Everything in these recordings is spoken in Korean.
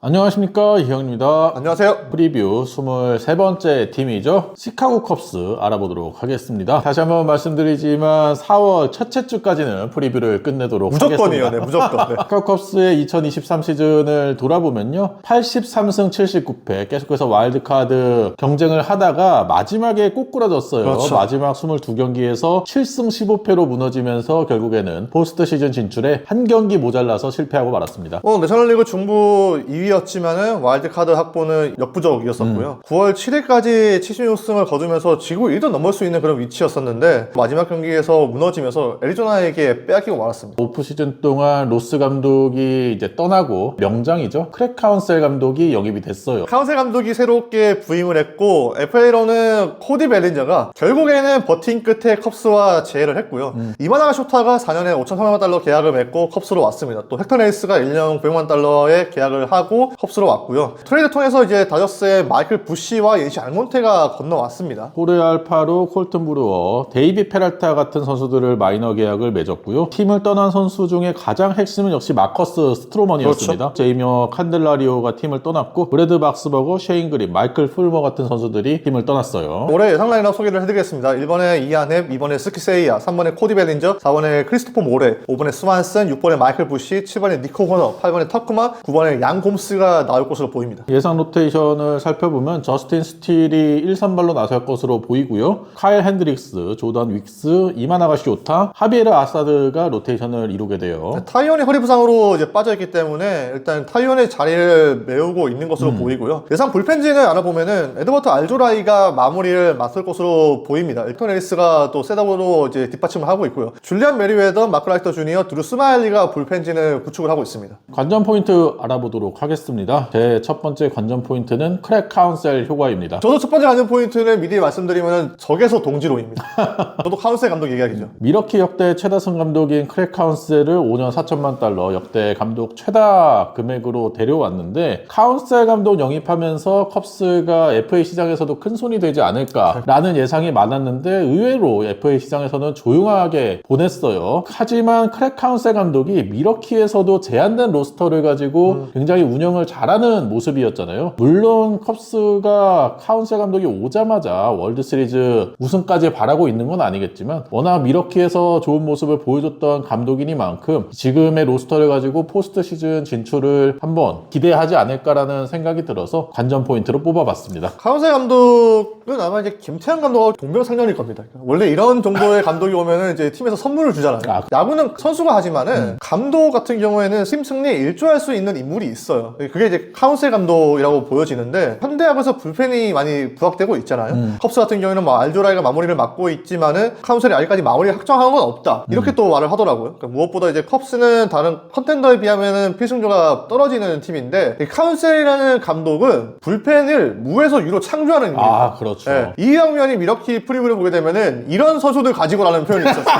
안녕하십니까, 이형입니다. 안녕하세요. 프리뷰 23번째 팀이죠. 시카고 컵스 알아보도록 하겠습니다. 다시 한번 말씀드리지만 4월 첫째 주까지는 프리뷰를 끝내도록 무조건이에요. 하겠습니다. 네, 무조건. 네. 시카고 컵스의 2023 시즌을 돌아보면요, 83승 79패 계속해서 와일드카드 경쟁을 하다가 마지막에 꼬꾸라졌어요. 그렇죠. 마지막 22경기에서 7승 15패로 무너지면서 결국에는 포스트 시즌 진출에 한 경기 모자라서 실패하고 말았습니다. 내셔널리그 중부 2위였지만은 와일드카드 확보는 역부족이었었고요. 9월 7일까지 76승을 거두면서 지구 1도 넘을 수 있는 그런 위치였었는데 마지막 경기에서 무너지면서 애리조나에게 빼앗기고 말았습니다. 오프 시즌 동안 로스 감독이 이제 떠나고 명장이죠. 크랙 카운셀 감독이 영입이 됐어요. 카운셀 감독이 새롭게 부임을 했고 FA로는 코디 벨린저가 결국에는 버틴 끝에 컵스와 재회를 했고요. 이마나가 쇼타가 4년에 5,300만 달러 계약을 맺고 컵스로 왔습니다. 또 헥터 레이스가 1년 900만 달러의 계약을 하고 컵스로 왔고요. 트레이드 통해서 이제 다저스의 마이클 부시와 예시 알몬테가 건너왔습니다. 호르 알파로, 콜튼 브루어, 데이비 페랄타 같은 선수들을 마이너 계약을 맺었고요. 팀을 떠난 선수 중에 가장 핵심은 역시 마커스 스트로먼이었습니다. 그렇죠. 제이며 칸델라리오가 팀을 떠났고 브래드 박스버거, 셰인 그린, 마이클 풀머 같은 선수들이 팀을 떠났어요. 올해 예상 라인업 소개를 해드리겠습니다. 1번에 이안헵, 2번에 스키세이야, 3번에 코디 벨린저, 4번에 크리스토퍼 모레, 5번에 스완슨, 6번에 마이클 부시, 7번에 니코 호너, 8번에 터크만, 9번에 양 곰스가 나올 것으로 보입니다. 예상 로테이션을 살펴보면 저스틴 스틸이 1선발로 나설 것으로 보이고요. 카일 핸드릭스, 조던 윅스, 이마나가시 오타, 하비에르 아사드가 로테이션을 이루게 돼요. 타이온이 허리 부상으로 이제 빠져있기 때문에 일단 타이온의 자리를 메우고 있는 것으로 보이고요. 예상 불펜진을 알아보면은 에드버트 알조라이가 마무리를 맡을 것으로 보입니다. 엘턴 에리스가 또 셋업으로 이제 뒷받침을 하고 있고요. 줄리안 메리웨더, 마크 라이터 주니어, 드루 스마일리가 불펜진을 구축을 하고 있습니다. 관전 포인트 알아보도록 하겠습니다. 제 첫 번째 관전 포인트는 크랙 카운셀 효과입니다. 저도 첫 번째 관전 포인트는 미리 말씀드리면 적에서 동지로입니다. 저도 카운셀 감독 얘기하기죠. 미러키 역대 최다승 감독인 크랙 카운셀을 5년 4천만 달러 역대 감독 최다 금액으로 데려왔는데, 카운셀 감독 영입하면서 컵스가 FA 시장에서도 큰 손이 되지 않을까라는 예상이 많았는데 의외로 FA 시장에서는 조용하게 보냈어요. 하지만 크랙 카운셀 감독이 미러키에서도 제한된 로스터를 가지고 굉장히 운영을 잘하는 모습이었잖아요. 물론 컵스가 카운셀 감독이 오자마자 월드시리즈 우승까지 바라고 있는 건 아니겠지만 워낙 미러키에서 좋은 모습을 보여줬던 감독이니만큼 지금의 로스터를 가지고 포스트 시즌 진출을 한번 기대하지 않을까라는 생각이 들어서 관전 포인트로 뽑아봤습니다. 카운셀 감독은 아마 이제 김태형 감독하고 동병상련일 겁니다. 원래 이런 정도의 감독이 오면은 이제 팀에서 선물을 주잖아요. 야구는 선수가 하지만은 감독 같은 경우에는 팀 승리에 일조할 수 있는 인물이 있어요. 그게 이제 카운셀 감독이라고 보여지는데 현대야구에서 불펜이 많이 부각되고 있잖아요. 컵스 같은 경우에는 뭐 알조라이가 마무리를 맡고 있지만은 카운셀이 아직까지 마무리를 확정한 건 없다. 이렇게 또 말을 하더라고요. 그러니까 무엇보다 이제 컵스는 다른 컨텐더에 비하면은 필승조가 떨어지는 팀인데 이 카운셀이라는 감독은 불펜을 무에서 유로 창조하는 인물입니다. 그렇죠. 네. 이영면이 미러키 프리뷰를 보게 되면은 이런 선수들 가지고라는 표현이 있었어요.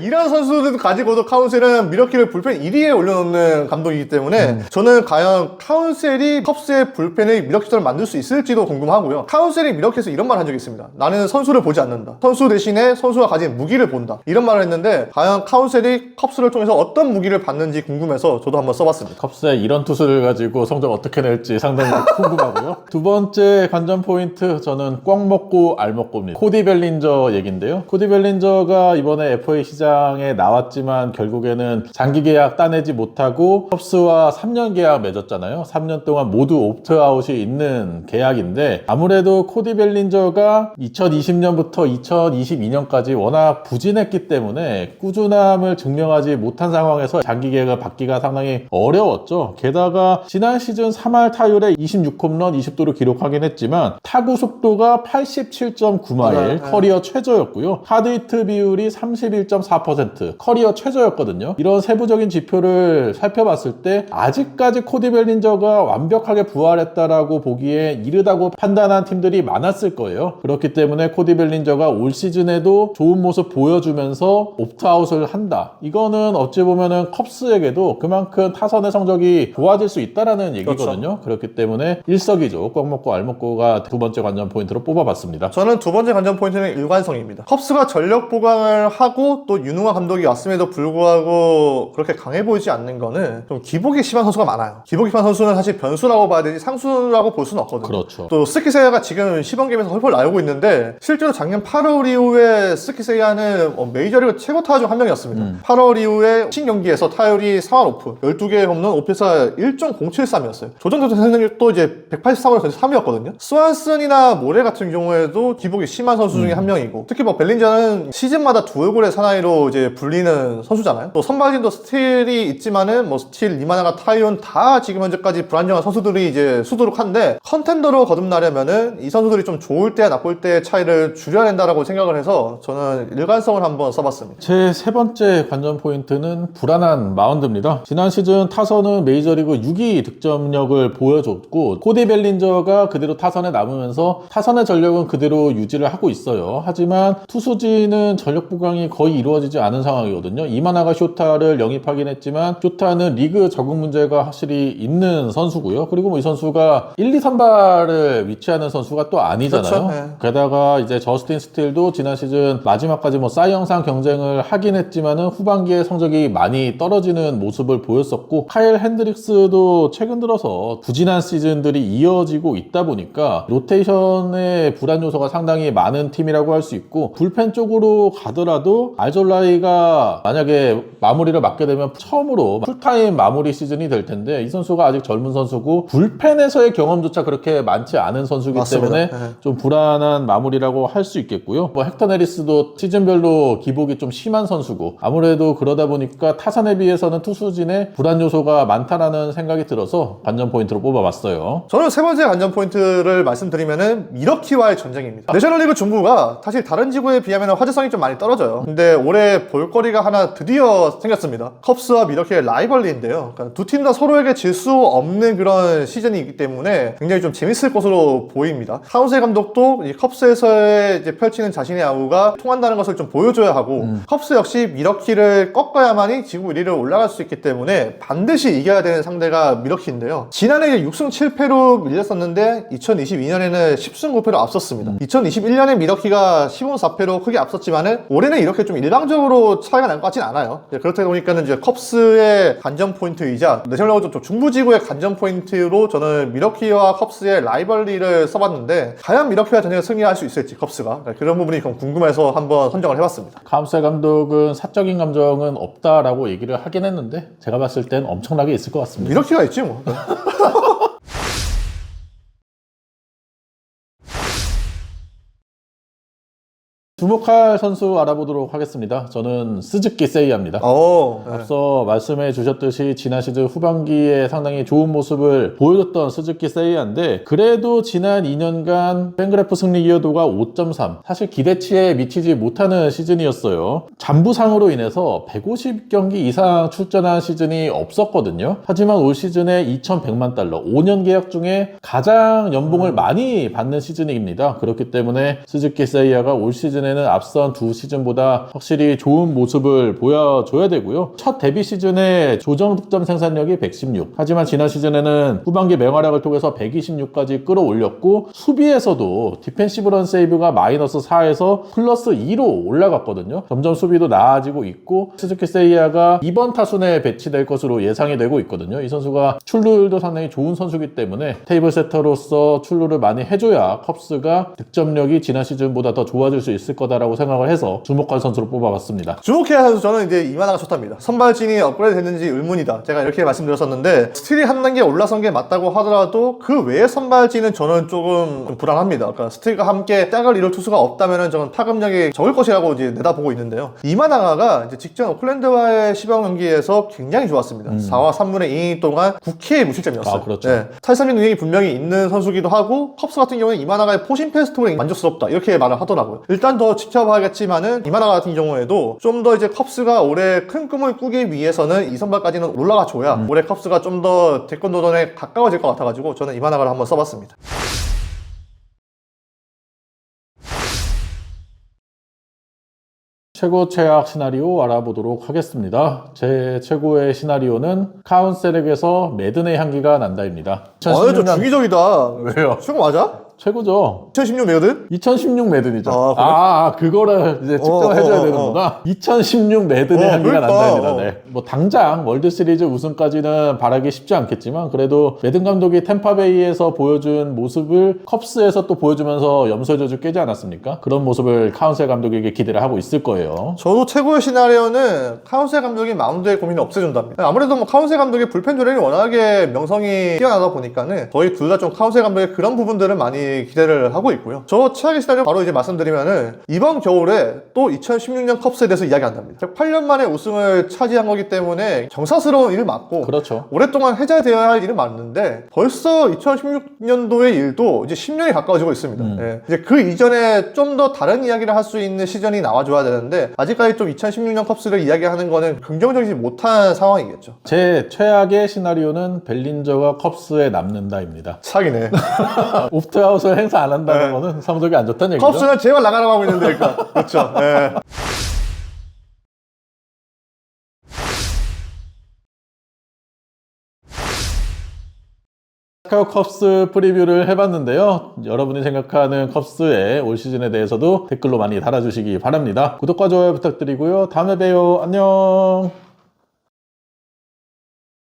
이런 선수들 가지고도 카운셀은 미러키를 불펜 1위에 올려놓는 감독이기 때문에 저는 과연 카운셀이 컵스의 불펜을 미러키처럼 만들 수 있을지도 궁금하고요. 카운셀이 미러키에서 이런 말 한 적이 있습니다. 나는 선수를 보지 않는다. 선수 대신에 선수가 가진 무기를 본다. 이런 말을 했는데 과연 카운셀이 컵스를 통해서 어떤 무기를 받는지 궁금해서 저도 한번 써봤습니다. 컵스의 이런 투수를 가지고 성적 어떻게 낼지 상당히 궁금하고요. 두 번째 관전 포인트, 저는 꽉 먹고 알 먹고입니다. 코디 벨린저 얘긴데요. 코디 벨린저가 이번에 FA 시장에 나왔지만 결국에는 장기 계약 따내지 못하고 컵스와 3년 계약 맺었잖아요. 3년 동안 모두 옵트아웃이 있는 계약인데, 아무래도 코디 벨린저가 2020년부터 2022년까지 워낙 부진했기 때문에 꾸준함을 증명하지 못한 상황에서 장기 계약을 받기가 상당히 어려웠죠. 게다가 지난 시즌 3할 타율에 26홈런 20도를 기록하긴 했지만 타구 속도가 87.9마일, 커리어 최저였고요. 하드히트 비율이 31.4%, 커리어 최저였거든요. 이런 세부적인 지표를 살펴봤을 때 아직까지 코디 벨린저가 완벽하게 부활했다라고 보기에 이르다고 판단한 팀들이 많았을 거예요. 그렇기 때문에 코디 벨린저가 올 시즌에도 좋은 모습 보여주면서 옵트아웃을 한다. 이거는 어찌 보면은 컵스에게도 그만큼 타선의 성적이 좋아질 수 있다라는 얘기거든요. 그렇죠. 그렇기 때문에 일석이조 꽉 먹고 알 먹고가 두 번째 관전 포인트로 뽑아봤습니다. 저는 두 번째 관전 포인트는 일관성입니다. 컵스가 전력 보강을 하고 또 윤웅화 감독이 왔음에도 불구하고 그렇게 강해 보이지 않는 거는 좀 기복이 심한 선수가 많아요. 않아요. 기복이판 선수는 사실 변수라고 봐야 되지 상수라고 볼 수는 없거든요. 그렇죠. 또 스키세이아가 지금 시범게임에서 헐펄 나오고 있는데 실제로 작년 8월 이후에 스키세이아는 메이저리그 최고 타자 중 한 명이었습니다. 8월 이후에 신경기에서 타율이 4할 오프, 12개 홈런, 오피사 1.073이었어요. 조정도 생산력도 이제 183으로 3위였거든요. 스완슨이나 모레 같은 경우에도 기복이 심한 선수 중에 한 명이고, 특히 뭐 벨린저는 시즌마다 두 얼굴의 사나이로 이제 불리는 선수잖아요. 또 선발진도 스틸이 있지만은 뭐 스틸, 이마나가, 타이온 다 지금 현재까지 불안정한 선수들이 이제 수두룩한데, 컨텐더로 거듭나려면은 이 선수들이 좀 좋을 때 나쁠 때의 차이를 줄여야 된다라고 생각을 해서 저는 일관성을 한번 써봤습니다. 제 세 번째 관전 포인트는 불안한 마운드입니다. 지난 시즌 타선은 메이저리그 6위 득점력을 보여줬고, 코디 벨린저가 그대로 타선에 남으면서 타선의 전력은 그대로 유지를 하고 있어요. 하지만 투수진은 전력 보강이 거의 이루어지지 않은 상황이거든요. 이마나가 쇼타를 영입하긴 했지만 쇼타는 리그 적응 문제가 확실히 있는 선수고요. 그리고 뭐 이 선수가 1, 2, 3발을 위치하는 선수가 또 아니잖아요. 그렇죠. 네. 게다가 이제 저스틴 스틸도 지난 시즌 마지막까지 뭐 사이 영상 경쟁을 하긴 했지만은 후반기에 성적이 많이 떨어지는 모습을 보였었고, 카일 핸드릭스도 최근 들어서 부진한 시즌들이 이어지고 있다 보니까 로테이션의 불안 요소가 상당히 많은 팀이라고 할 수 있고, 불펜 쪽으로 가더라도 알졸라이가 만약에 마무리를 맡게 되면 처음으로 풀타임 마무리 시즌이 될 텐데, 이 선수가 아직 젊은 선수고 불펜에서의 경험조차 그렇게 많지 않은 선수이기 맞습니다. 때문에 네. 좀 불안한 마무리라고 할 수 있겠고요. 뭐 헥터 내리스도 시즌별로 기복이 좀 심한 선수고, 아무래도 그러다 보니까 타선에 비해서는 투수진에 불안 요소가 많다라는 생각이 들어서 관전 포인트로 뽑아봤어요. 저는 세 번째 관전 포인트를 말씀드리면은 미러키와의 전쟁입니다. 내셔널리그 중부가 사실 다른 지구에 비하면 화제성이 좀 많이 떨어져요. 근데 올해 볼거리가 하나 드디어 생겼습니다. 컵스와 미러키의 라이벌리인데요. 그러니까 두 팀 다 서로에게 질 수 없는 그런 시즌이기 때문에 굉장히 좀 재밌을 것으로 보입니다. 하우세 감독도 이 컵스에서의 이제 펼치는 자신의 야구가 통한다는 것을 좀 보여줘야 하고, 컵스 역시 미러키를 꺾어야만이 지구 1위로 올라갈 수 있기 때문에 반드시 이겨야 되는 상대가 미러키인데요. 지난해 6승 7패로 밀렸었는데 2022년에는 10승 9패로 앞섰습니다. 2021년에 미러키가 15승 4패로 크게 앞섰지만은 올해는 이렇게 좀 일방적으로 차이가 날 것 같진 않아요. 그렇다 보니까는 이제 컵스의 관전 포인트이자 내셔널리그 좀 중부지구의 관전 포인트로 저는 미러키와 컵스의 라이벌리를 써봤는데, 과연 미러키가 전혀 승리할 수 있을지 컵스가, 그런 부분이 좀 궁금해서 한번 선정을 해봤습니다. 카운세 감독은 사적인 감정은 없다라고 얘기를 하긴 했는데, 제가 봤을 땐 엄청나게 있을 것 같습니다. 미러키가 있지 뭐. 주목할 선수 알아보도록 하겠습니다. 저는 스즈키 세이야입니다. 네. 앞서 말씀해 주셨듯이 지난 시즌 후반기에 상당히 좋은 모습을 보여줬던 스즈키 세이야인데, 그래도 지난 2년간 팬그래프 승리 이어도가 5.3, 사실 기대치에 미치지 못하는 시즌이었어요. 잔부상으로 인해서 150경기 이상 출전한 시즌이 없었거든요. 하지만 올 시즌에 2,100만 달러, 5년 계약 중에 가장 연봉을 많이 받는 시즌입니다. 그렇기 때문에 스즈키 세이야가 올 시즌에는 앞선 두 시즌보다 확실히 좋은 모습을 보여줘야 되고요. 첫 데뷔 시즌에 조정 득점 생산력이 116, 하지만 지난 시즌에는 후반기 맹활약을 통해서 126까지 끌어올렸고, 수비에서도 디펜시브 런 세이브가 마이너스 4에서 플러스 2로 올라갔거든요. 점점 수비도 나아지고 있고, 스즈키 세이야가 2번 타순에 배치될 것으로 예상이 되고 있거든요. 이 선수가 출루율도 상당히 좋은 선수이기 때문에 테이블 세터로서 출루를 많이 해줘야 컵스가 득점력이 지난 시즌보다 더 좋아질 수 있을 거다라고 생각을 해서 주목할 선수로 뽑아봤습니다. 주목해야 할 선수, 저는 이제 이마나가 좋답니다. 선발진이 업그레이드 됐는지 의문이다. 제가 이렇게 말씀드렸었는데, 스틸이 한 단계 올라선 게 맞다고 하더라도 그 외의 선발진은 저는 조금 불안합니다. 그러니까 스틸과 함께 짝을 이룰 투수가 없다면 저는 타격력이 적을 것이라고 이제 내다보고 있는데요. 이마나가 이제 직전 오클랜드와의 시범 경기에서 굉장히 좋았습니다. 4와 3분의 2이닝 동안 9K의 무실점이었어요. 그렇죠. 네. 탈삼진 능력이 분명히 있는 선수기도 하고, 컵스 같은 경우는 이마나가의 포신 패스트볼이 만족스럽다, 이렇게 말을 하더라고요. 일단 더 지켜봐야겠지만은 이마나가 같은 경우에도 좀 더 이제 컵스가 올해 큰 꿈을 꾸기 위해서는 이 선발까지는 올라가 줘야 올해 컵스가 좀 더 대권 도전에 가까워질 것 같아가지고 저는 이마나가를 한번 써봤습니다. 최고 최악 시나리오 알아보도록 하겠습니다. 제 최고의 시나리오는 카운셀에게서 매든의 향기가 난다입니다. 저 주기적이다. 왜요? 최고 맞아? 최고죠. 2016 매거든? 2016 매든이죠. 아, 그래? 그거를 이제 측정해줘야 되는구나. 2016 매든의 향기가 그러니까. 난답니다. 네. 뭐 당장 월드 시리즈 우승까지는 바라기 쉽지 않겠지만 그래도 매든 감독이 템파베이에서 보여준 모습을 컵스에서 또 보여주면서 염소의 저주 깨지 않았습니까? 그런 모습을 카운셀 감독에게 기대를 하고 있을 거예요. 저도 최고의 시나리오는 카운셀 감독이 마운드의 고민을 없애준답니다. 아무래도 뭐 카운셀 감독의 불펜 조련이 워낙에 명성이 뛰어나다 보니까는 저희 둘 다 좀 카운셀 감독의 그런 부분들을 많이 기대를 하고 있고요. 저 최악의 시나리오 바로 이제 말씀드리면은 이번 겨울에 또 2016년 컵스에 대해서 이야기한답니다. 8년 만에 우승을 차지한 거기 때문에 정사스러운 일을 맞고 그렇죠. 오랫동안 해자되어야 할 일은 맞는데 벌써 2016년도의 일도 이제 10년이 가까워지고 있습니다. 예. 이제 그 이전에 좀 더 다른 이야기를 할 수 있는 시즌이 나와줘야 되는데 아직까지 좀 2016년 컵스를 이야기하는 거는 긍정적이지 못한 상황이겠죠. 제 최악의 시나리오는 벨린저가 컵스에 남는다입니다. 사기네. 옵트아웃을 행사 안 한다는 네. 거는 성적이 안 좋다는 얘기죠. 컵스는 제발 나가라고 하고 있는데 일단 그렇죠. 예. 시카고 컵스 프리뷰를 해봤는데요. 여러분이 생각하는 컵스의 올 시즌에 대해서도 댓글로 많이 달아주시기 바랍니다. 구독과 좋아요 부탁드리고요. 다음에 봬요. 안녕.